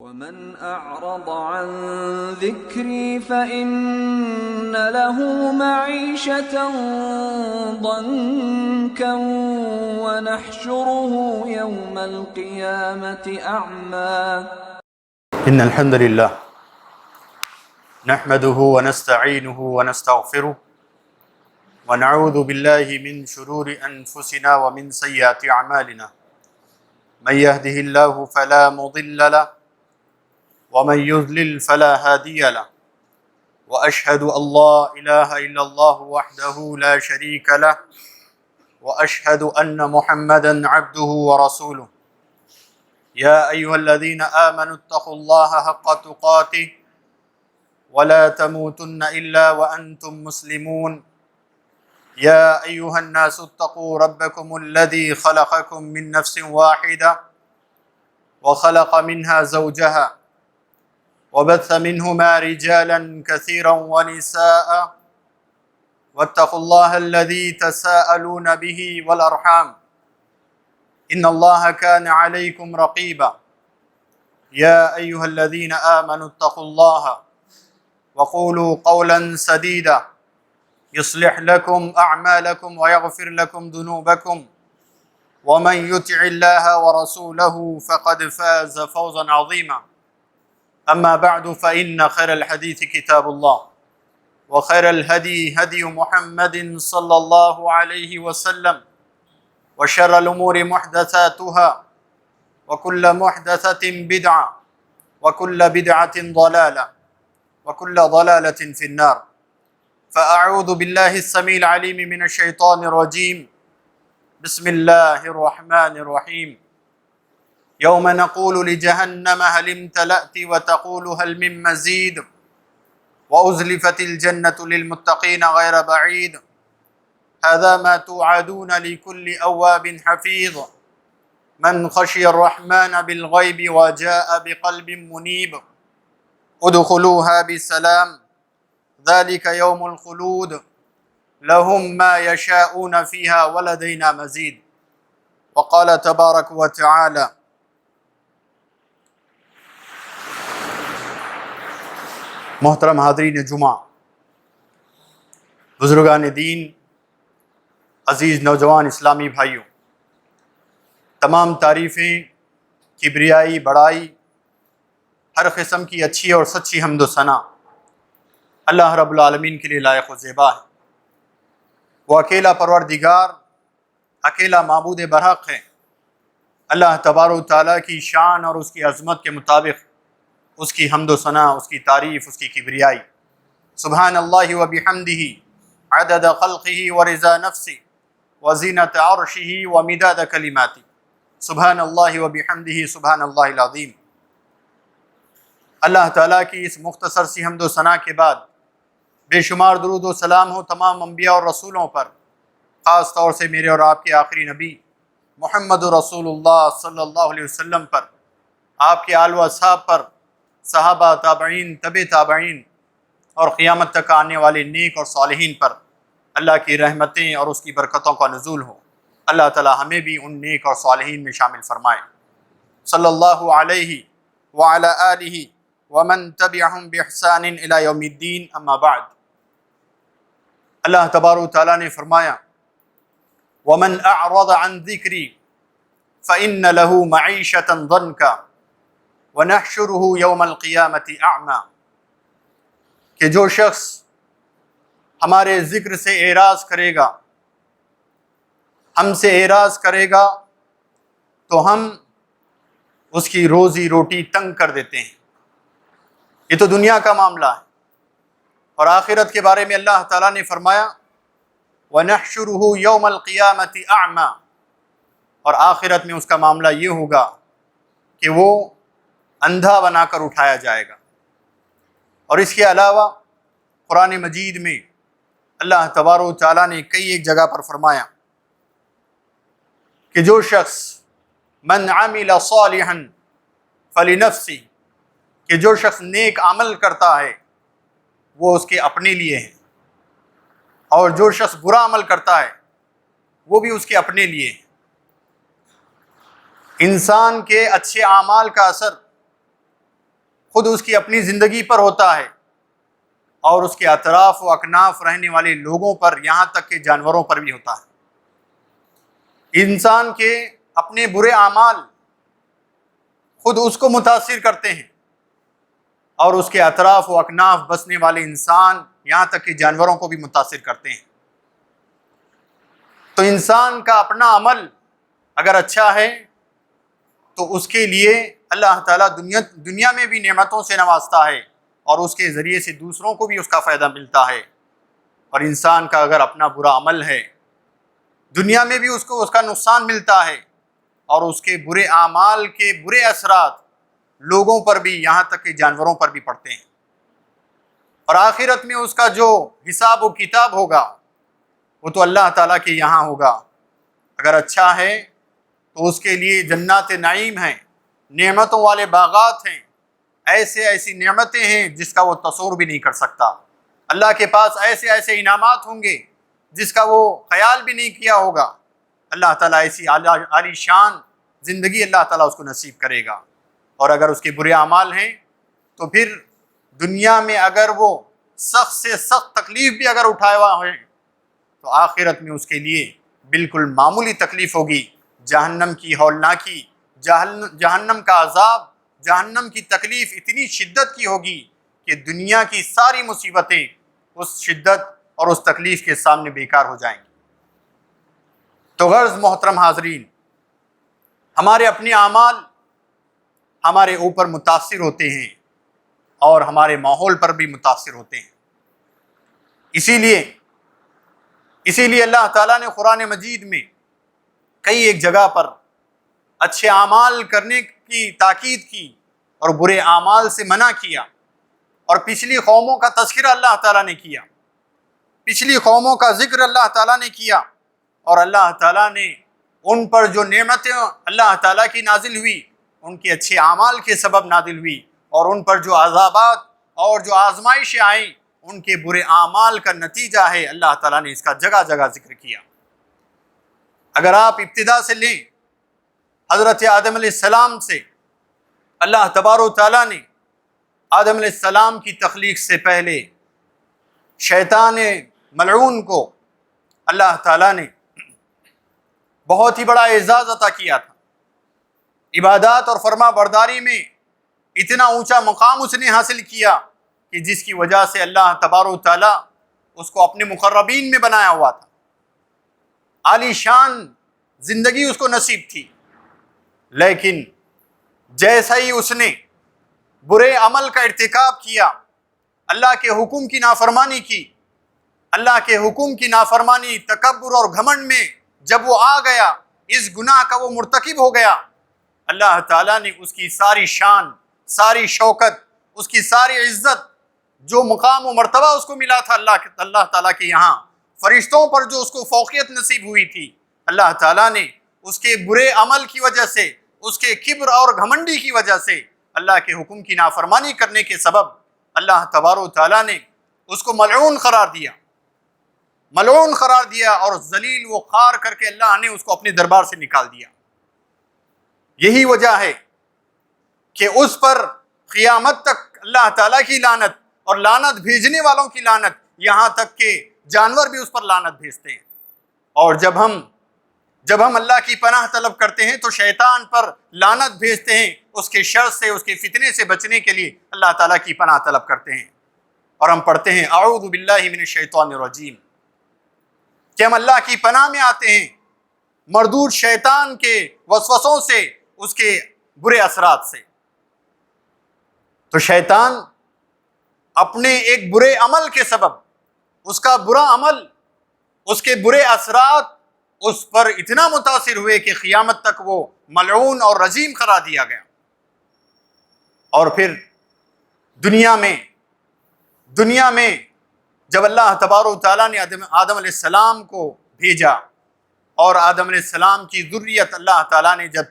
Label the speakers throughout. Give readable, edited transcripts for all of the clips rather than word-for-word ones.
Speaker 1: ومن أعرض عن ذكري فإن له معيشة ضنكا ونحشره يوم القيامة أعمى.
Speaker 2: إن الحمد لله نحمده ونستعينه ونستغفره ونعوذ بالله من شرور أنفسنا ومن سيئات أعمالنا. من يهده الله فلا مضل له ومن يضلل فلا هادي له وأشهد أن لا إله إلا الله وحده لا شريك له وأشهد أن محمدا عبده ورسوله. يا أيها الذين آمنوا اتقوا الله حق تقاته ولا تموتن إلا وأنتم مسلمون. يا أيها الناس اتقوا ربكم الذي خلقكم من نفس واحدة وخلق منها زوجها وبث منهما رجالا كثيرا ونساء واتقوا الله الذي تساءلون به والأرحام إن الله كان عليكم رقيبا. يا أيها الذين آمنوا اتقوا الله وقولوا قولا سديدا يصلح لكم أعمالكم ويغفر لكم ذنوبكم ومن يطع الله ورسوله فقد فاز فوزا عظيما. أما بعد فإن خير الحديث كتاب الله وخير الهدي هدي محمد صلى الله عليه وسلم وشر الأمور محدثاتها وكل محدثة بدعة وكل بدعة ضلالة وكل ضلالة في النار. فأعوذ بالله السميع العليم من الشيطان الرجيم. بسم الله الرحمن الرحيم. يوم نقول لجهنم هل امتلأت وتقول هل من مزيد وأزلفت الجنة للمتقين غير بعيد هذا ما توعدون لكل أواب حفيظ من خشي الرحمن بالغيب وجاء بقلب منيب ادخلوها بسلام ذلك يوم الخلود لهم ما يشاءون فيها ولدينا مزيد. وقال تبارك وتعالى. محترم حاضرین جمعہ، بزرگان دین، عزیز نوجوان اسلامی بھائیوں، تمام تعریفیں، کبریائی، بڑائی، ہر قسم کی اچھی اور سچی حمد و ثنا اللہ رب العالمین کے لیے لائق و زیبا ہے۔ وہ اکیلا پروردگار، اکیلا معبود برحق ہے۔ اللہ تبارک و تعالیٰ کی شان اور اس کی عظمت کے مطابق اس کی حمد و ثنا، اس کی تعریف، اس کی کبریائی۔ سبحان اللہ و بحمدہ عدد خلقہ ورضا نفسہ وزینت عرشہ ومداد کلماتہ۔ سبحان اللہ و بحمدہ سبحان اللہ العظیم۔ اللہ تعالیٰ کی اس مختصر سی حمد و ثنا کے بعد بے شمار درود و سلام ہو تمام انبیاء اور رسولوں پر، خاص طور سے میرے اور آپ کے آخری نبی محمد رسول اللہ صلی اللہ علیہ وسلم پر، آپ کے آل و اصحاب پر، صحابہ، تابعین، تبع تابعین اور قیامت تک آنے والے نیک اور صالحین پر اللہ کی رحمتیں اور اس کی برکتوں کا نزول ہو۔ اللہ تعالی ہمیں بھی ان نیک اور صالحین میں شامل فرمائے۔ صلی اللہ علیہ وعلی آلہ ومن تبعہم بإحسان الی یوم الدین، اما بعد۔ اللہ تبارک و تعالیٰ نے فرمایا ومن اعرض عن ذکری فإن له معیشة ضنکا وَنَحْشُرُهُ يَوْمَ الْقِيَامَةِ أَعْمَى، کہ جو شخص ہمارے ذکر سے اعراض کرے گا، ہم سے اعراض کرے گا، تو ہم اس کی روزی روٹی تنگ کر دیتے ہیں۔ یہ تو دنیا کا معاملہ ہے، اور آخرت کے بارے میں اللہ تعالیٰ نے فرمایا وَنَحْشُرُهُ يَوْمَ الْقِيَامَةِ أَعْمَى، اور آخرت میں اس کا معاملہ یہ ہوگا کہ وہ اندھا بنا کر اٹھایا جائے گا۔ اور اس کے علاوہ قرآن مجید میں اللہ تبارک و تعالیٰ نے کئی ایک جگہ پر فرمایا کہ جو شخص من عمل صالحا فلنفسہ، کہ جو شخص نیک عمل کرتا ہے وہ اس کے اپنے لیے ہے، اور جو شخص برا عمل کرتا ہے وہ بھی اس کے اپنے لیے ہے۔ انسان کے اچھے اعمال کا اثر خود اس کی اپنی زندگی پر ہوتا ہے اور اس کے اطراف و اکناف رہنے والے لوگوں پر، یہاں تک کہ جانوروں پر بھی ہوتا ہے۔ انسان کے اپنے برے اعمال خود اس کو متاثر کرتے ہیں اور اس کے اطراف و اکناف بسنے والے انسان یہاں تک کہ جانوروں کو بھی متاثر کرتے ہیں۔ تو انسان کا اپنا عمل اگر اچھا ہے تو اس کے لیے اللہ تعالیٰ دنیا میں بھی نعمتوں سے نوازتا ہے اور اس کے ذریعے سے دوسروں کو بھی اس کا فائدہ ملتا ہے۔ اور انسان کا اگر اپنا برا عمل ہے، دنیا میں بھی اس کو اس کا نقصان ملتا ہے اور اس کے برے اعمال کے برے اثرات لوگوں پر بھی، یہاں تک کہ جانوروں پر بھی پڑتے ہیں۔ اور آخرت میں اس کا جو حساب و کتاب ہوگا وہ تو اللہ تعالیٰ کے یہاں ہوگا۔ اگر اچھا ہے تو اس کے لیے جنات نعیم ہیں، نعمتوں والے باغات ہیں، ایسی نعمتیں ہیں جس کا وہ تصور بھی نہیں کر سکتا۔ اللہ کے پاس ایسے انعامات ہوں گے جس کا وہ خیال بھی نہیں کیا ہوگا۔ اللہ تعالیٰ ایسی عالی شان زندگی اللہ تعالیٰ اس کو نصیب کرے گا۔ اور اگر اس کے برے اعمال ہیں تو پھر دنیا میں اگر وہ سخت سے سخت تکلیف بھی اگر اٹھائے ہوا ہے تو آخرت میں اس کے لیے بالکل معمولی تکلیف ہوگی۔ جہنم کی ہولناکی، جہنم کا عذاب، جہنم کی تکلیف اتنی شدت کی ہوگی کہ دنیا کی ساری مصیبتیں اس شدت اور اس تکلیف کے سامنے بیکار ہو جائیں گی۔ تو غرض محترم حاضرین، ہمارے اپنے اعمال ہمارے اوپر متاثر ہوتے ہیں اور ہمارے ماحول پر بھی متاثر ہوتے ہیں۔ اسی لیے اللہ تعالیٰ نے قرآن مجید میں کئی ایک جگہ پر اچھے اعمال کرنے کی تاکید کی اور برے اعمال سے منع کیا، اور پچھلی قوموں کا تذکرہ اللہ تعالیٰ نے کیا، پچھلی قوموں کا ذکر اللہ تعالیٰ نے کیا، اور اللہ تعالیٰ نے ان پر جو نعمتیں اللہ تعالیٰ کی نازل ہوئی ان کے اچھے اعمال کے سبب نازل ہوئی، اور ان پر جو عذابات اور جو آزمائشیں آئیں ان کے برے اعمال کا نتیجہ ہے، اللہ تعالیٰ نے اس کا جگہ جگہ ذکر کیا۔ اگر آپ ابتدا سے لیں، حضرت آدم علیہ السلام سے اللہ تبارک و تعالیٰ نے آدم علیہ السلام کی تخلیق سے پہلے شیطان ملعون کو اللہ تعالیٰ نے بہت ہی بڑا اعزاز عطا کیا تھا۔ عبادات اور فرما برداری میں اتنا اونچا مقام اس نے حاصل کیا کہ جس کی وجہ سے اللہ تبارک و تعالیٰ اس کو اپنے مقربین میں بنایا ہوا تھا۔ عالی شان زندگی اس کو نصیب تھی، لیکن جیسا ہی اس نے برے عمل کا ارتکاب کیا، اللہ کے حکم کی نافرمانی کی، اللہ کے حکم کی نافرمانی، تکبر اور گھمنڈ میں جب وہ آ گیا، اس گناہ کا وہ مرتکب ہو گیا، اللہ تعالیٰ نے اس کی ساری شان، ساری شوکت، اس کی ساری عزت، جو مقام و مرتبہ اس کو ملا تھا اللہ تعالیٰ کے یہاں، فرشتوں پر جو اس کو فوقیت نصیب ہوئی تھی، اللہ تعالیٰ نے اس کے برے عمل کی وجہ سے، اس کے کبر اور گھمنڈی کی وجہ سے، اللہ کے حکم کی نافرمانی کرنے کے سبب اللہ تبارک و تعالیٰ نے اس کو ملعون قرار دیا اور ذلیل و خوار کر کے اللہ نے اس کو اپنے دربار سے نکال دیا۔ یہی وجہ ہے کہ اس پر قیامت تک اللہ تعالیٰ کی لعنت اور لعنت بھیجنے والوں کی لعنت، یہاں تک کہ جانور بھی اس پر لعنت بھیجتے ہیں۔ اور جب ہم اللہ کی پناہ طلب کرتے ہیں تو شیطان پر لعنت بھیجتے ہیں، اس کے شر سے، اس کے فتنے سے بچنے کے لیے اللہ تعالیٰ کی پناہ طلب کرتے ہیں، اور ہم پڑھتے ہیں اعوذ باللہ من الشیطان الرجیم، کہ ہم اللہ کی پناہ میں آتے ہیں مردود شیطان کے وسوسوں سے، اس کے برے اثرات سے۔ تو شیطان اپنے ایک برے عمل کے سبب، اس کا برا عمل، اس کے برے اثرات اس پر اتنا متاثر ہوئے کہ قیامت تک وہ ملعون اور رجیم قرار دیا گیا۔ اور پھر دنیا میں جب اللہ تبارک و تعالیٰ نے آدم علیہ السلام کو بھیجا اور آدم علیہ السلام کی ذریت اللہ تعالیٰ نے جب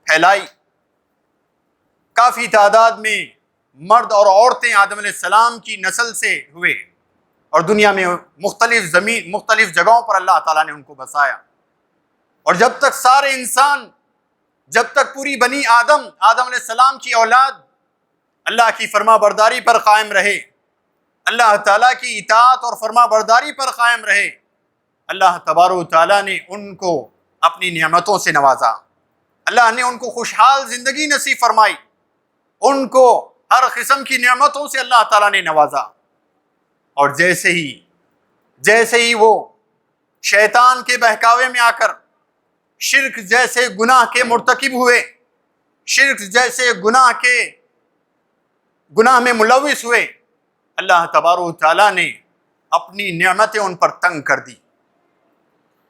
Speaker 2: پھیلائی، کافی تعداد میں مرد اور عورتیں آدم علیہ السلام کی نسل سے ہوئے، اور دنیا میں مختلف جگہوں پر اللہ تعالیٰ نے ان کو بسایا۔ اور جب تک سارے انسان، جب تک پوری بنی آدم علیہ السلام کی اولاد اللہ کی فرما برداری پر قائم رہے، اللہ تعالیٰ کی اطاعت اور فرما برداری پر قائم رہے، اللہ تبارک و تعالیٰ نے ان کو اپنی نعمتوں سے نوازا، اللہ نے ان کو خوشحال زندگی نصیب فرمائی، ان کو ہر قسم کی نعمتوں سے اللہ تعالیٰ نے نوازا۔ اور جیسے ہی وہ شیطان کے بہکاوے میں آ کر شرک جیسے گناہ کے مرتکب ہوئے، شرک جیسے گناہ میں ملوث ہوئے، اللہ تبارک و تعالیٰ نے اپنی نعمتیں ان پر تنگ کر دی،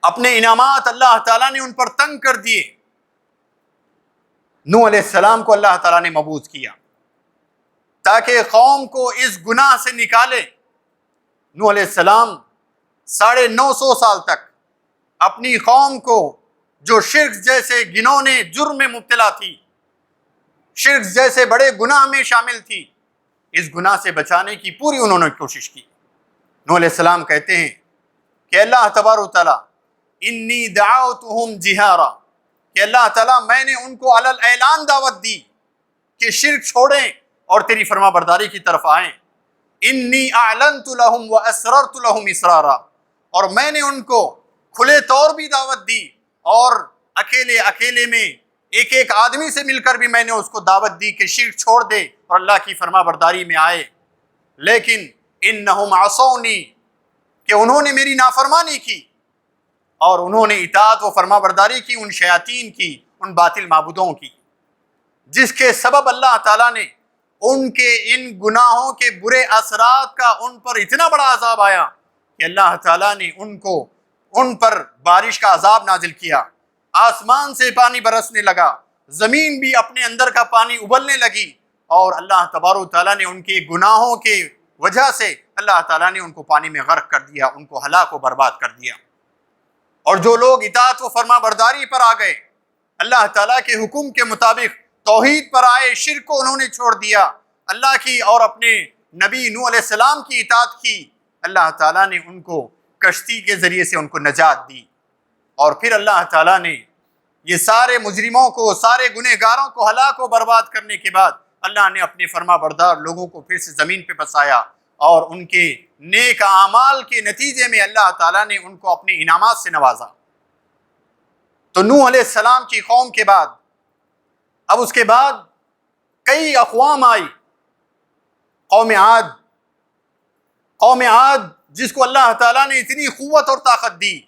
Speaker 2: اپنے انعامات اللہ تعالیٰ نے ان پر تنگ کر دیے۔ نوح علیہ السلام کو اللہ تعالیٰ نے مبعوث کیا تاکہ قوم کو اس گناہ سے نکالے۔ نوح علیہ السلام 950 سال تک اپنی قوم کو جو شرک جیسے گنونے جرم میں مبتلا تھی، شرک جیسے بڑے گناہ میں شامل تھی، اس گناہ سے بچانے کی پوری انہوں نے کوشش کی۔ نوح علیہ السلام کہتے ہیں کہ اللہ تبارک و تعالیٰ انی دعوتہم جہارا، کہ اللہ تعالیٰ میں نے ان کو علی الاعلان دعوت دی کہ شرک چھوڑیں اور تیری فرما برداری کی طرف آئیں۔ انی اعلنت لہم واسررت لہم اسرارا، اور میں نے ان کو کھلے طور بھی دعوت دی اور اکیلے میں ایک آدمی سے مل کر بھی میں نے اس کو دعوت دی کہ شرک چھوڑ دے اور اللہ کی فرما برداری میں آئے۔ لیکن انہم عصونی، کہ انہوں نے میری نافرمانی کی اور انہوں نے اطاعت و فرما برداری کی ان شیاطین کی، ان باطل معبودوں کی، جس کے سبب اللہ تعالیٰ نے ان کے ان گناہوں کے برے اثرات کا ان پر اتنا بڑا عذاب آیا کہ اللہ تعالیٰ نے ان پر بارش کا عذاب نازل کیا، آسمان سے پانی برسنے لگا، زمین بھی اپنے اندر کا پانی ابلنے لگی، اور اللہ تبارک و تعالیٰ نے ان کے گناہوں کے وجہ سے اللہ تعالیٰ نے ان کو پانی میں غرق کر دیا، ان کو ہلاک و برباد کر دیا۔ اور جو لوگ اطاعت و فرما برداری پر آ گئے، اللہ تعالیٰ کے حکم کے مطابق توحید پر آئے، شرک کو انہوں نے چھوڑ دیا، اللہ کی اور اپنے نبی نوح علیہ السلام کی اطاعت کی، اللہ تعالیٰ نے ان کو کشتی کے ذریعے سے ان کو نجات دی۔ اور پھر اللہ تعالیٰ نے یہ سارے مجرموں کو، سارے گنہگاروں کو ہلاک و برباد کرنے کے بعد اللہ نے اپنے فرما بردار لوگوں کو پھر سے زمین پہ بسایا، اور ان کے نیک اعمال کے نتیجے میں اللہ تعالیٰ نے ان کو اپنے انعامات سے نوازا۔ تو نوح علیہ السلام کی قوم کے بعد اب اس کے بعد کئی اقوام آئی۔ قوم عاد جس کو اللہ تعالیٰ نے اتنی قوت اور طاقت دی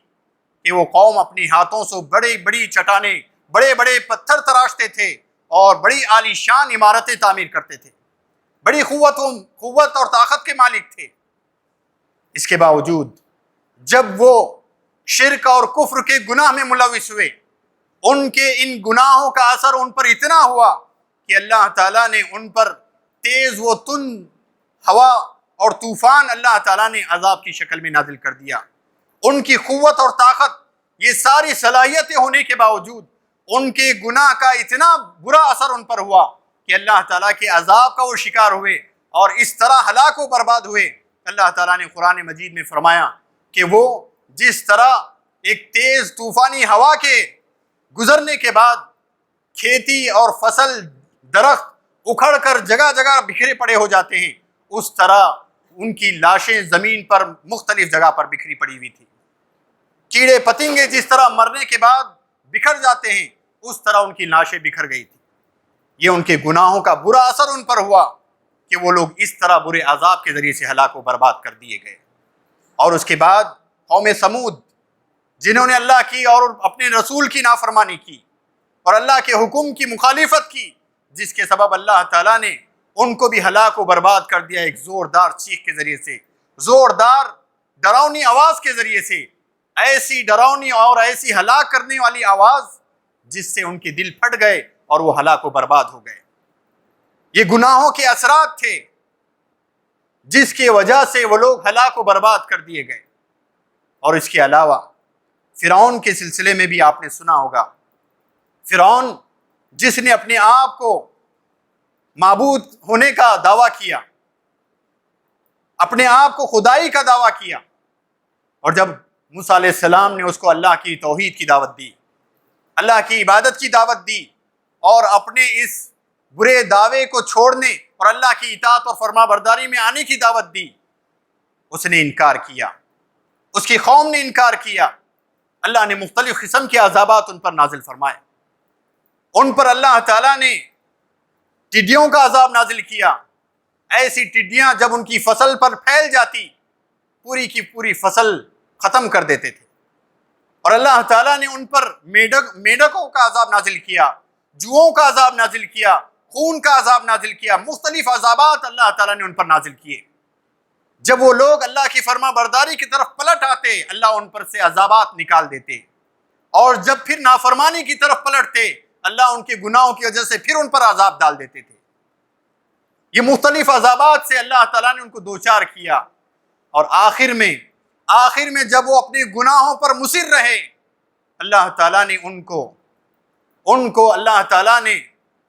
Speaker 2: کہ وہ قوم اپنی ہاتھوں سے بڑی بڑی چٹانیں، بڑے بڑے پتھر تراشتے تھے اور بڑی عالی شان عمارتیں تعمیر کرتے تھے، بڑی قوت اور طاقت کے مالک تھے۔ اس کے باوجود جب وہ شرک اور کفر کے گناہ میں ملوث ہوئے، ان کے ان گناہوں کا اثر ان پر اتنا ہوا کہ اللہ تعالیٰ نے ان پر تیز و تند ہوا اور طوفان اللہ تعالیٰ نے عذاب کی شکل میں نازل کر دیا۔ ان کی قوت اور طاقت، یہ ساری صلاحیتیں ہونے کے باوجود ان کے گناہ کا اتنا برا اثر ان پر ہوا کہ اللہ تعالیٰ کے عذاب کا وہ شکار ہوئے اور اس طرح ہلاک و برباد ہوئے۔ اللہ تعالیٰ نے قرآن مجید میں فرمایا کہ وہ جس طرح ایک تیز طوفانی ہوا کے گزرنے کے بعد کھیتی اور فصل، درخت اکھڑ کر جگہ جگہ بکھرے پڑے ہو جاتے ہیں، اس طرح ان کی لاشیں زمین پر مختلف جگہ پر بکھری پڑی ہوئی تھی۔ کیڑے پتنگے جس طرح مرنے کے بعد بکھر جاتے ہیں، اس طرح ان کی لاشیں بکھر گئی تھی۔ یہ ان کے گناہوں کا برا اثر ان پر ہوا کہ وہ لوگ اس طرح برے عذاب کے ذریعے سے ہلاک و برباد کر دیے گئے۔ اور اس کے بعد قوم سمود، جنہوں نے اللہ کی اور اپنے رسول کی نافرمانی کی اور اللہ کے حکم کی مخالفت کی، جس کے سبب اللہ تعالیٰ نے ان کو بھی ہلاک و برباد کر دیا ایک زوردار چیخ کے ذریعے سے، زوردار ڈراؤنی آواز کے ذریعے سے، ایسی ڈراؤنی اور ایسی ہلاک کرنے والی آواز جس سے ان کے دل پھٹ گئے اور وہ ہلاک و برباد ہو گئے۔ یہ گناہوں کے اثرات تھے جس کی وجہ سے وہ لوگ ہلاک و برباد کر دیے گئے۔ اور اس کے علاوہ فرعون کے سلسلے میں بھی آپ نے سنا ہوگا، فرعون جس نے اپنے آپ کو معبود ہونے کا دعویٰ کیا، اپنے آپ کو خدائی کا دعویٰ کیا، اور جب موسیٰ علیہ السلام نے اس کو اللہ کی توحید کی دعوت دی، اللہ کی عبادت کی دعوت دی، اور اپنے اس برے دعوے کو چھوڑنے اور اللہ کی اطاعت اور فرما برداری میں آنے کی دعوت دی، اس نے انکار کیا، اس کی قوم نے انکار کیا۔ اللہ نے مختلف قسم کے عذابات ان پر نازل فرمائے۔ ان پر اللہ تعالیٰ نے ٹڈیوں کا عذاب نازل کیا۔ ایسی ٹڈیاں جب ان کی فصل پر پھیل جاتی، پوری کی پوری فصل ختم کر دیتے تھے۔ اور اللہ تعالیٰ نے ان پر میڈکوں کا عذاب نازل کیا، جوؤں کا عذاب نازل کیا، خون کا عذاب نازل کیا، مختلف عذابات اللہ تعالیٰ نے ان پر نازل کیے۔ جب وہ لوگ اللہ کی فرما برداری کی طرف پلٹ آتے، اللہ ان پر سے عذابات نکال دیتے، اور جب پھر نافرمانی کی طرف پلٹتے، اللہ ان کے گناہوں کی وجہ سے پھر ان پر عذاب ڈال دیتے تھے۔ یہ مختلف عذابات سے اللہ تعالیٰ نے ان کو دوچار کیا، اور آخر میں جب وہ اپنے گناہوں پر مصر رہے، اللہ تعالیٰ نے ان کو اللہ تعالیٰ نے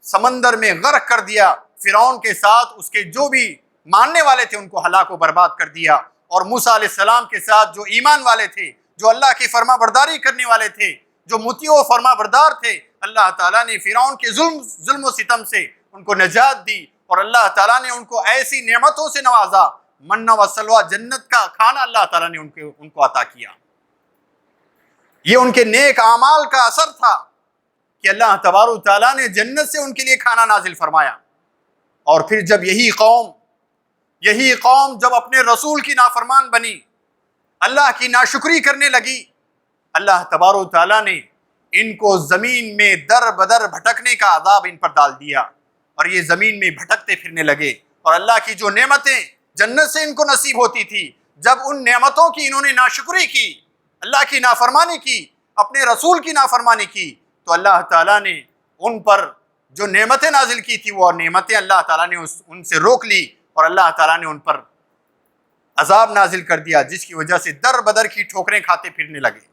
Speaker 2: سمندر میں غرق کر دیا۔ فرعون کے ساتھ اس کے جو بھی ماننے والے تھے ان کو ہلاک و برباد کر دیا، اور موسیٰ علیہ السلام کے ساتھ جو ایمان والے تھے، جو اللہ کی فرما برداری کرنے والے تھے، جو مطیع و فرما بردار تھے، اللہ تعالیٰ نے فرعون کے ظلم و ستم سے ان کو نجات دی، اور اللہ تعالیٰ نے ان کو ایسی نعمتوں سے نوازا، منہ و سلوہ جنت کا کھانا اللہ تعالیٰ نے ان کو عطا کیا۔ یہ ان کے نیک اعمال کا اثر تھا کہ اللہ تبارک و تعالیٰ نے جنت سے ان کے لیے کھانا نازل فرمایا۔ اور پھر جب یہی قوم جب اپنے رسول کی نافرمان بنی، اللہ کی ناشکری کرنے لگی، اللہ تبارک و تعالیٰ نے ان کو زمین میں در بدر بھٹکنے کا عذاب ان پر ڈال دیا، اور یہ زمین میں بھٹکتے پھرنے لگے۔ اور اللہ کی جو نعمتیں جنت سے ان کو نصیب ہوتی تھی، جب ان نعمتوں کی انہوں نے ناشکری کی، اللہ کی نافرمانی کی، اپنے رسول کی نافرمانی کی، تو اللہ تعالیٰ نے ان پر جو نعمتیں نازل کی تھی، وہ نعمتیں اللہ تعالیٰ نے ان سے روک لی، اور اللہ تعالیٰ نے ان پر عذاب نازل کر دیا، جس کی وجہ سے در بدر کی ٹھوکریں کھاتے پھرنے لگے۔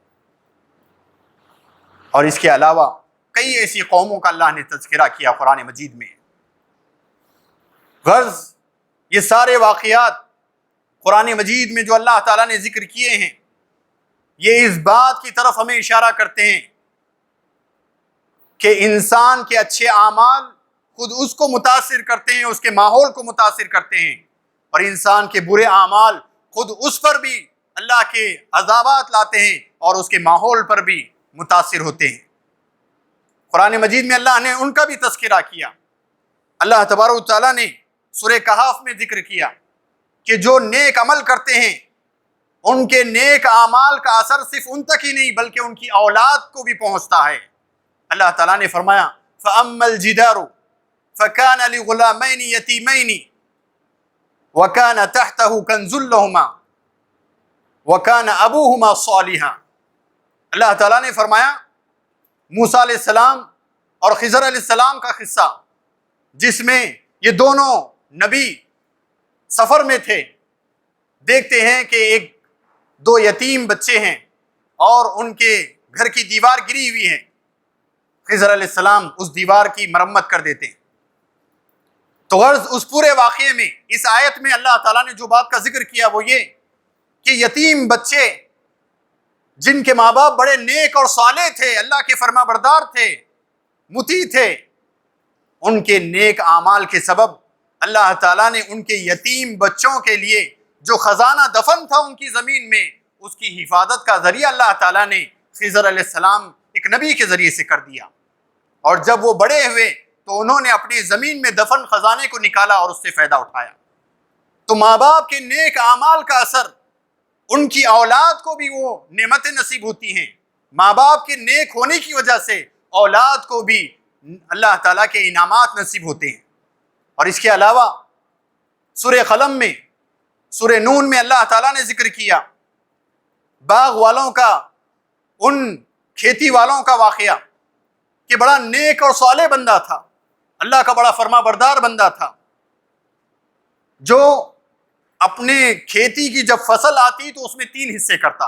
Speaker 2: اور اس کے علاوہ کئی ایسی قوموں کا اللہ نے تذکرہ کیا قرآن مجید میں۔ غرض یہ سارے واقعات قرآن مجید میں جو اللہ تعالیٰ نے ذکر کیے ہیں، یہ اس بات کی طرف ہمیں اشارہ کرتے ہیں کہ انسان کے اچھے اعمال خود اس کو متاثر کرتے ہیں، اس کے ماحول کو متاثر کرتے ہیں، اور انسان کے برے اعمال خود اس پر بھی اللہ کے عذابات لاتے ہیں اور اس کے ماحول پر بھی متاثر ہوتے ہیں۔ قرآن مجید میں اللہ نے ان کا بھی تذکرہ کیا۔ اللہ تبارک و تعالیٰ نے سورہ کہف میں ذکر کیا کہ جو نیک عمل کرتے ہیں، ان کے نیک اعمال کا اثر صرف ان تک ہی نہیں بلکہ ان کی اولاد کو بھی پہنچتا ہے۔ اللہ تعالیٰ نے فرمایا فَأَمَّا الْجِدَارُ فَكَانَ لِغُلَامَيْنِ يَتِيمَيْنِ وَكَانَ تَحْتَهُ كَنْزٌ لَهُمَا وَكَانَ أَبُوهُمَا صَالِحًا۔ اللہ تعالیٰ نے فرمایا موسیٰ علیہ السلام اور خضر علیہ السلام کا قصہ، جس میں یہ دونوں نبی سفر میں تھے۔ دیکھتے ہیں کہ دو یتیم بچے ہیں اور ان کے گھر کی دیوار گری ہوئی ہے۔ خضر علیہ السلام اس دیوار کی مرمت کر دیتے ہیں۔ تو غرض اس پورے واقعے میں، اس آیت میں اللہ تعالیٰ نے جو بات کا ذکر کیا وہ یہ کہ یتیم بچے جن کے ماں باپ بڑے نیک اور صالح تھے، اللہ کے فرما بردار تھے، مطیع تھے، ان کے نیک اعمال کے سبب اللہ تعالیٰ نے ان کے یتیم بچوں کے لیے جو خزانہ دفن تھا ان کی زمین میں، اس کی حفاظت کا ذریعہ اللہ تعالیٰ نے خضر علیہ السلام ایک نبی کے ذریعے سے کر دیا۔ اور جب وہ بڑے ہوئے تو انہوں نے اپنی زمین میں دفن خزانے کو نکالا اور اس سے فائدہ اٹھایا۔ تو ماں باپ کے نیک اعمال کا اثر ان کی اولاد کو بھی وہ نعمتیں نصیب ہوتی ہیں۔ ماں باپ کے نیک ہونے کی وجہ سے اولاد کو بھی اللہ تعالیٰ کے انعامات نصیب ہوتے ہیں۔ اور اس کے علاوہ سورہ قلم میں، سورہ نون میں اللہ تعالیٰ نے ذکر کیا باغ والوں کا، ان کھیتی والوں کا واقعہ کہ بڑا نیک اور صالح بندہ تھا، اللہ کا بڑا فرما بردار بندہ تھا، جو اپنے کھیتی کی جب فصل آتی تو اس میں 3 حصے کرتا،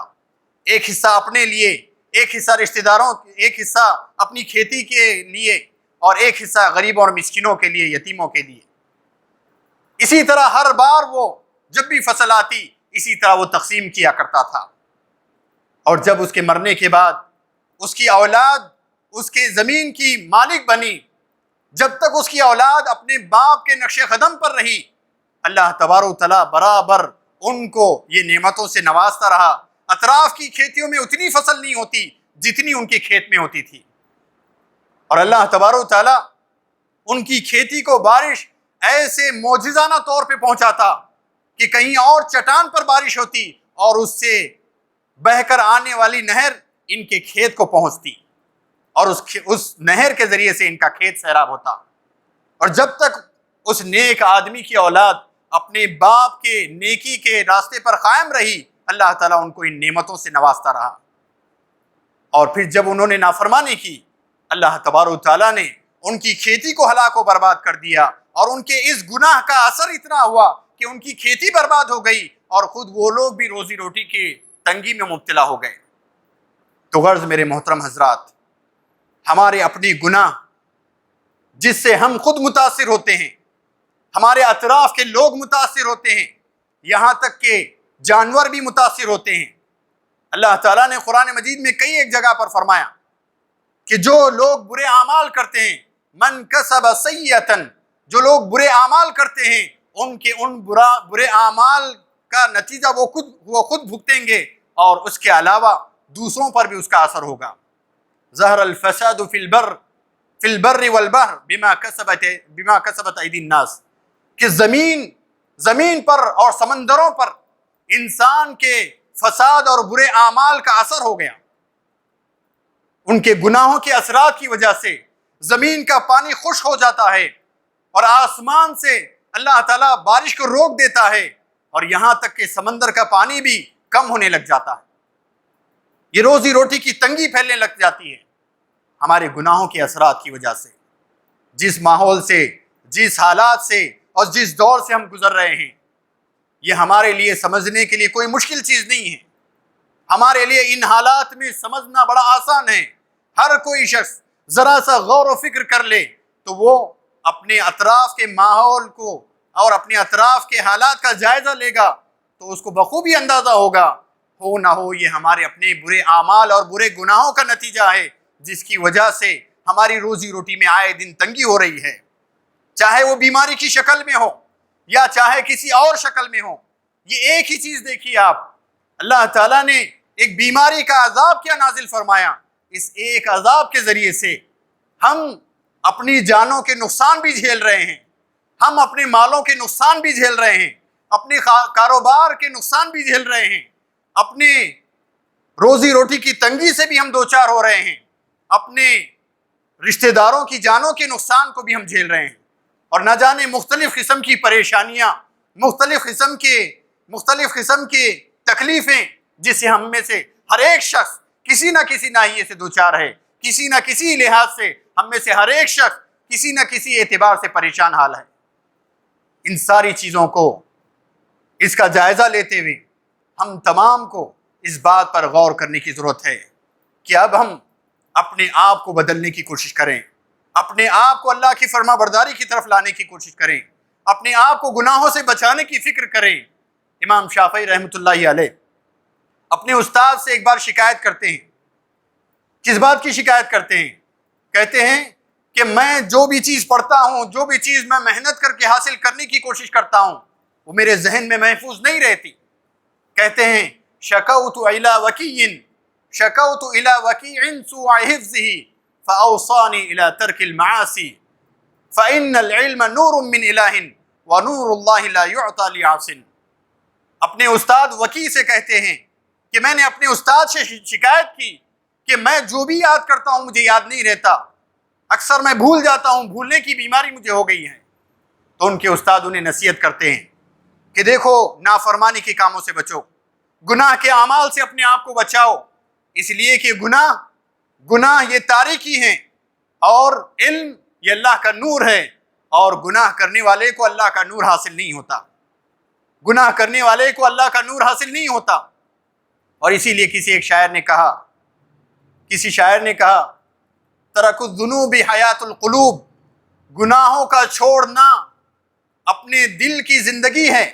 Speaker 2: ایک حصہ اپنے لیے، ایک حصہ رشتہ داروں، ایک حصہ اپنی کھیتی کے لیے، اور ایک حصہ غریبوں اور مسکینوں کے لیے، یتیموں کے لیے۔ اسی طرح ہر بار وہ جب بھی فصل آتی اسی طرح وہ تقسیم کیا کرتا تھا۔ اور جب اس کے مرنے کے بعد اس کی اولاد اس کے زمین کی مالک بنی، جب تک اس کی اولاد اپنے باپ کے نقش قدم پر رہی، اللہ تبارک و تعالیٰ برابر ان کو یہ نعمتوں سے نوازتا رہا۔ اطراف کی کھیتیوں میں اتنی فصل نہیں ہوتی جتنی ان کے کھیت میں ہوتی تھی، اور اللہ تبارک و تعالیٰ ان کی کھیتی کو بارش ایسے معجزانہ طور پہ پہنچاتا کہ کہیں اور چٹان پر بارش ہوتی اور اس سے بہہ کر آنے والی نہر ان کے کھیت کو پہنچتی، اور اس نہر کے ذریعے سے ان کا کھیت سیراب ہوتا۔ اور جب تک اس نیک آدمی کی اولاد اپنے باپ کے نیکی کے راستے پر قائم رہی، اللہ تعالیٰ ان کو ان نعمتوں سے نوازتا رہا۔ اور پھر جب انہوں نے نافرمانی کی، اللہ تبارک و تعالیٰ نے ان کی کھیتی کو ہلاک و برباد کر دیا، اور ان کے اس گناہ کا اثر اتنا ہوا کہ ان کی کھیتی برباد ہو گئی، اور خود وہ لوگ بھی روزی روٹی کی تنگی میں مبتلا ہو گئے۔ تو غرض میرے محترم حضرات، ہمارے اپنے گناہ جس سے ہم خود متاثر ہوتے ہیں، ہمارے اطراف کے لوگ متاثر ہوتے ہیں، یہاں تک کہ جانور بھی متاثر ہوتے ہیں۔ اللہ تعالیٰ نے قرآن مجید میں کئی ایک جگہ پر فرمایا کہ جو لوگ برے اعمال کرتے ہیں، من کسب سیئۃ، جو لوگ برے اعمال کرتے ہیں ان کے ان برے اعمال کا نتیجہ وہ خود بھگتیں گے، اور اس کے علاوہ دوسروں پر بھی اس کا اثر ہوگا۔ ظہر الفساد فی البر والبحر بما کسبت ایدی الناس، کہ زمین پر اور سمندروں پر انسان کے فساد اور برے اعمال کا اثر ہو گیا۔ ان کے گناہوں کے اثرات کی وجہ سے زمین کا پانی خشک ہو جاتا ہے، اور آسمان سے اللہ تعالیٰ بارش کو روک دیتا ہے، اور یہاں تک کہ سمندر کا پانی بھی کم ہونے لگ جاتا ہے۔ یہ روزی روٹی کی تنگی پھیلنے لگ جاتی ہے ہمارے گناہوں کے اثرات کی وجہ سے۔ جس ماحول سے، جس حالات سے اور جس دور سے ہم گزر رہے ہیں، یہ ہمارے لیے سمجھنے کے لیے کوئی مشکل چیز نہیں ہے۔ ہمارے لیے ان حالات میں سمجھنا بڑا آسان ہے۔ ہر کوئی شخص ذرا سا غور و فکر کر لے تو وہ اپنے اطراف کے ماحول کو اور اپنے اطراف کے حالات کا جائزہ لے گا تو اس کو بخوبی اندازہ ہوگا، ہو نہ ہو یہ ہمارے اپنے برے اعمال اور برے گناہوں کا نتیجہ ہے، جس کی وجہ سے ہماری روزی روٹی میں آئے دن تنگی ہو رہی ہے، چاہے وہ بیماری کی شکل میں ہو یا چاہے کسی اور شکل میں ہو۔ یہ ایک ہی چیز دیکھیے آپ، اللہ تعالیٰ نے ایک بیماری کا عذاب کیا نازل فرمایا، اس ایک عذاب کے ذریعے سے ہم اپنی جانوں کے نقصان بھی جھیل رہے ہیں، ہم اپنے مالوں کے نقصان بھی جھیل رہے ہیں، اپنے کاروبار کے نقصان بھی جھیل رہے ہیں، اپنے روزی روٹی کی تنگی سے بھی ہم دوچار ہو رہے ہیں، اپنے رشتہ داروں کی جانوں کے نقصان کو بھی ہم جھیل رہے ہیں، اور نہ جانے مختلف قسم کی پریشانیاں، مختلف قسم کی تکلیفیں جسے ہم میں سے ہر ایک شخص کسی نہ کسی ناحیے سے دوچار ہے، کسی نہ کسی لحاظ سے ہم میں سے ہر ایک شخص کسی نہ کسی اعتبار سے پریشان حال ہے۔ ان ساری چیزوں کو، اس کا جائزہ لیتے ہوئے ہم تمام کو اس بات پر غور کرنے کی ضرورت ہے کہ اب ہم اپنے آپ کو بدلنے کی کوشش کریں، اپنے آپ کو اللہ کی فرما برداری کی طرف لانے کی کوشش کریں، اپنے آپ کو گناہوں سے بچانے کی فکر کریں۔ امام شافعی رحمۃ اللہ علیہ اپنے استاد سے ایک بار شکایت کرتے ہیں۔ کس بات کی شکایت کرتے ہیں؟ کہتے ہیں کہ میں جو بھی چیز پڑھتا ہوں، جو بھی چیز میں محنت کر کے حاصل کرنے کی کوشش کرتا ہوں، وہ میرے ذہن میں محفوظ نہیں رہتی۔ کہتے ہیں شکوت الی وکیع سوء حفظہ فاوصانی الی ترک المعاصی فان العلم نور من الہ ونور اللہ لا یعطی لعاصٍ۔ اپنے استاد وکیع سے کہتے ہیں کہ میں نے اپنے استاد سے شکایت کی کہ میں جو بھی یاد کرتا ہوں مجھے یاد نہیں رہتا، اکثر میں بھول جاتا ہوں، بھولنے کی بیماری مجھے ہو گئی ہے۔ تو ان کے استاد انہیں نصیحت کرتے ہیں کہ دیکھو، نافرمانی کے کاموں سے بچو، گناہ کے اعمال سے اپنے آپ کو بچاؤ، اس لیے کہ گناہ یہ تاریکی ہیں اور علم یہ اللہ کا نور ہے، اور گناہ کرنے والے کو اللہ کا نور حاصل نہیں ہوتا، گناہ کرنے والے کو اللہ کا نور حاصل نہیں ہوتا۔ اور اسی لیے کسی شاعر نے کہا ترک الذنوب حیات القلوب، گناہوں کا چھوڑنا اپنے دل کی زندگی ہے،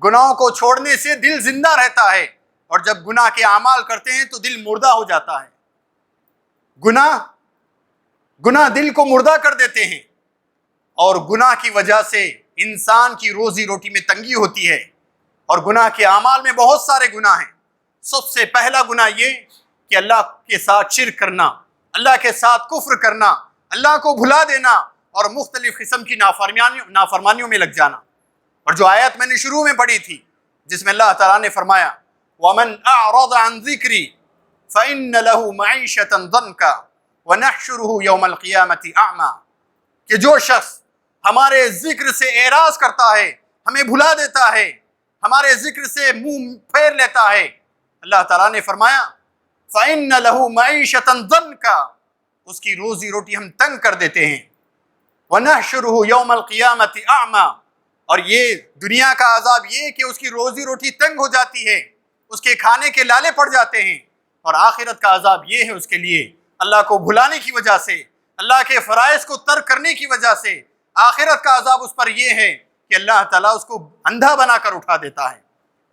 Speaker 2: گناہوں کو چھوڑنے سے دل زندہ رہتا ہے، اور جب گناہ کے اعمال کرتے ہیں تو دل مردہ ہو جاتا ہے۔ گناہ دل کو مردہ کر دیتے ہیں، اور گناہ کی وجہ سے انسان کی روزی روٹی میں تنگی ہوتی ہے، اور گناہ کے اعمال میں بہت سارے گناہ ہیں۔ سب سے پہلا گناہ یہ کہ اللہ کے ساتھ شرک کرنا، اللہ کے ساتھ کفر کرنا، اللہ کو بھلا دینا اور مختلف قسم کی نافرمانیوں میں لگ جانا۔ اور جو آیت میں نے شروع میں پڑھی تھی جس میں اللہ تعالیٰ نے فرمایا وَمَنْ أَعْرَضَ عَنْ ذِكْرِي فَإِنَّ لَهُ مَعِيشَةً ضَنْكَ وَنَحْشُرُهُ يَوْمَ الْقِيَامَةِ أَعْمَى، کہ جو شخص ہمارے ذکر سے اعراض کرتا ہے، ہمیں بھلا دیتا ہے، ہمارے ذکر سے منہ پھیر لیتا ہے، اللہ تعالیٰ نے فرمایا فَإِنَّ لَهُ مَعِيشَةً ضَنْكَ، اس کی روزی روٹی ہم تنگ کر دیتے ہیں، وَنَحْشُرُهُ يَوْمَ الْقِيَامَةِ أَعْمَى، اور یہ دنیا کا عذاب یہ کہ اس کی روزی روٹی تنگ ہو جاتی ہے، اس کے کھانے کے لالے پڑ جاتے ہیں، اور آخرت کا عذاب یہ ہے اس کے لیے اللہ کو بھلانے کی وجہ سے، اللہ کے فرائض کو ترک کرنے کی وجہ سے آخرت کا عذاب اس پر یہ ہے کہ اللہ تعالیٰ اس کو اندھا بنا کر اٹھا دیتا ہے۔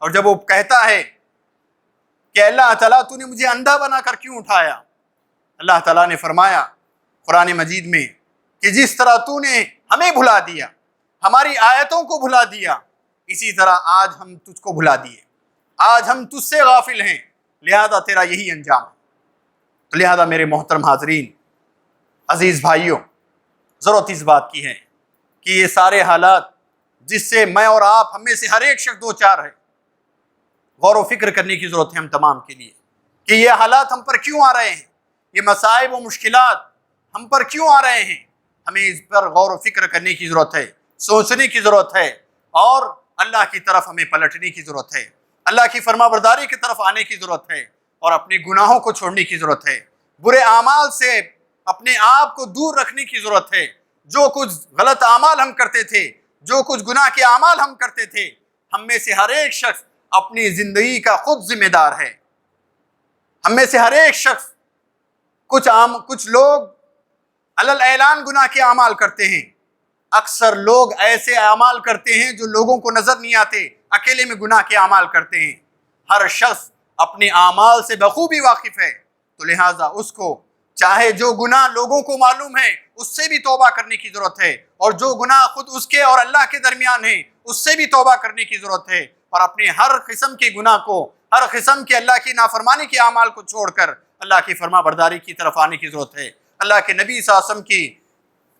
Speaker 2: اور جب وہ کہتا ہے کہ اللہ تعالیٰ تو نے مجھے اندھا بنا کر کیوں اٹھایا، اللہ تعالیٰ نے فرمایا قرآن مجید میں کہ جس طرح تو نے ہمیں بھلا دیا، ہماری آیتوں کو بھلا دیا، اسی طرح آج ہم تجھ کو بھلا دیے، آج ہم تجھ سے غافل ہیں، لہذا تیرا یہی انجام ہے۔ تو لہذا میرے محترم حاضرین، عزیز بھائیوں، ضرورت اس بات کی ہے کہ یہ سارے حالات جس سے میں اور آپ ہم میں سے ہر ایک شخص دو چار ہے، غور و فکر کرنے کی ضرورت ہے ہم تمام کے لیے کہ یہ حالات ہم پر کیوں آ رہے ہیں، یہ مصائب و مشکلات ہم پر کیوں آ رہے ہیں۔ ہمیں اس پر غور و فکر کرنے کی ضرورت ہے، سوچنے کی ضرورت ہے، اور اللہ کی طرف ہمیں پلٹنے کی ضرورت ہے، اللہ کی فرما برداری کی طرف آنے کی ضرورت ہے، اور اپنے گناہوں کو چھوڑنے کی ضرورت ہے، برے اعمال سے اپنے آپ کو دور رکھنے کی ضرورت ہے۔ جو کچھ غلط اعمال ہم کرتے تھے، جو کچھ گناہ کے اعمال ہم کرتے تھے، ہم میں سے ہر ایک شخص اپنی زندگی کا خود ذمہ دار ہے۔ ہم میں سے ہر ایک شخص کچھ لوگ علل اعلان گناہ کے اعمال کرتے ہیں، اکثر لوگ ایسے اعمال کرتے ہیں جو لوگوں کو نظر نہیں آتے، اکیلے میں گناہ کے اعمال کرتے ہیں۔ ہر شخص اپنے اعمال سے بخوبی واقف ہے، تو لہٰذا اس کو چاہے جو گناہ لوگوں کو معلوم ہے اس سے بھی توبہ کرنے کی ضرورت ہے، اور جو گناہ خود اس کے اور اللہ کے درمیان ہے اس سے بھی توبہ کرنے کی ضرورت ہے، اور اپنے ہر قسم کے گناہ کو، ہر قسم کے اللہ کی نافرمانی کے اعمال کو چھوڑ کر اللہ کی فرما برداری کی طرف آنے کی ضرورت ہے، اللہ کے نبی صلی اللہ علیہ وسلم کی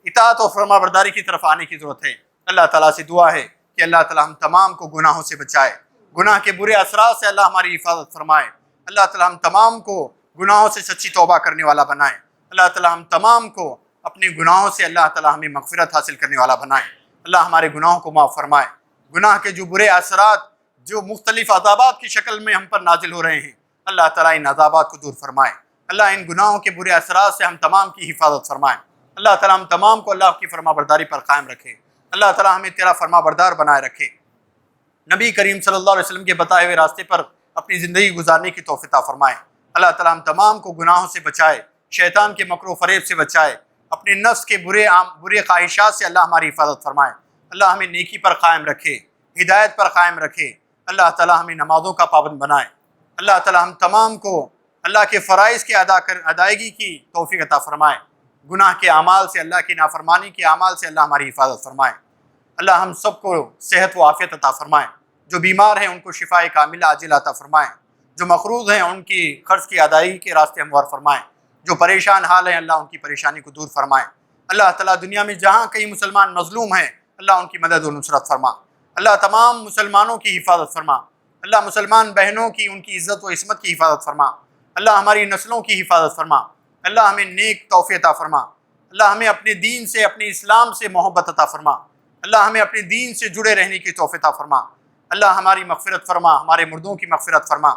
Speaker 2: اطاعت و فرما برداری کی طرف آنے کی ضرورت ہے۔ اللہ تعالیٰ سے دعا ہے کہ اللہ تعالیٰ ہم تمام کو گناہوں سے بچائے، گناہ کے برے اثرات سے اللہ ہماری حفاظت فرمائے، اللہ تعالیٰ ہم تمام کو گناہوں سے سچی توبہ کرنے والا بنائے، اللہ تعالیٰ ہم تمام کو اپنے گناہوں سے اللہ تعالیٰ ہمیں مغفرت حاصل کرنے والا بنائے، اللہ ہمارے گناہوں کو معاف فرمائے، گناہ کے جو برے اثرات جو مختلف عذابات کی شکل میں ہم پر نازل ہو رہے ہیں، اللہ تعالیٰ ان عذابات کو دور فرمائے، اللہ ان گناہوں کے برے اثرات سے ہم تمام کی حفاظت فرمائے، اللہ تعالیٰ ہم تمام کو اللہ کی فرما برداری پر قائم رکھے، اللہ تعالیٰ ہمیں تیرا فرما بردار بنائے رکھے، نبی کریم صلی اللہ علیہ وسلم کے بتائے ہوئے راستے پر اپنی زندگی گزارنے کی توفیق عطا فرمائے، اللہ تعالیٰ ہم تمام کو گناہوں سے بچائے، شیطان کے مکر و فریب سے بچائے، اپنے نفس کے برے خواہشات سے اللہ ہماری حفاظت فرمائے، اللہ ہمیں نیکی پر قائم رکھے، ہدایت پر قائم رکھے، اللہ تعالیٰ ہمیں نمازوں کا پابند بنائے، اللہ تعالیٰ ہم تمام کو اللہ کے فرائض کی ادائیگی کی توفیق عطا فرمائے، گناہ کے اعمال سے، اللہ کی نافرمانی کے اعمال سے اللہ ہماری حفاظت فرمائے، اللہ ہم سب کو صحت و عافیت عطا فرمائے، جو بیمار ہیں ان کو شفاء کاملہ عاجلہ عطا فرمائے، جو مقروض ہیں ان کی قرض کی ادائیگی کے راستے ہموار فرمائیں، جو پریشان حال ہیں اللہ ان کی پریشانی کو دور فرمائے، اللہ تعالیٰ دنیا میں جہاں کئی مسلمان مظلوم ہیں اللہ ان کی مدد و نصرت فرما، اللہ تمام مسلمانوں کی حفاظت فرما، اللہ مسلمان بہنوں کی ان کی عزت و عصمت کی حفاظت فرما، اللہ ہماری نسلوں کی حفاظت فرما، اللہ ہمیں نیک توفیق عطا فرما، اللہ ہمیں اپنے دین سے، اپنے اسلام سے محبت عطا فرما، اللہ ہمیں اپنے دین سے جڑے رہنے کی توفیق عطا فرما، اللہ ہماری مغفرت فرما، ہمارے مردوں کی مغفرت فرما،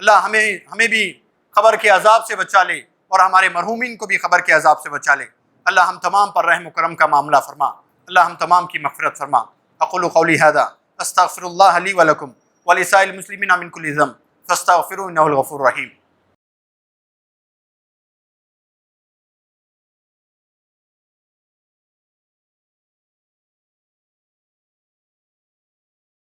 Speaker 2: اللہ ہمیں بھی قبر کے عذاب سے بچا لے اور ہمارے مرحومین کو بھی قبر کے عذاب سے بچا لے، اللہ ہم تمام پر رحم و کرم کا معاملہ فرما، اللہ ہم تمام کی مغفرت فرما۔ اقول قولی ھذا استغفر اللہ لی ولکم ولسائر المسلمین من کل ذنب فاستغفروہ انہ الغفور الرحیم۔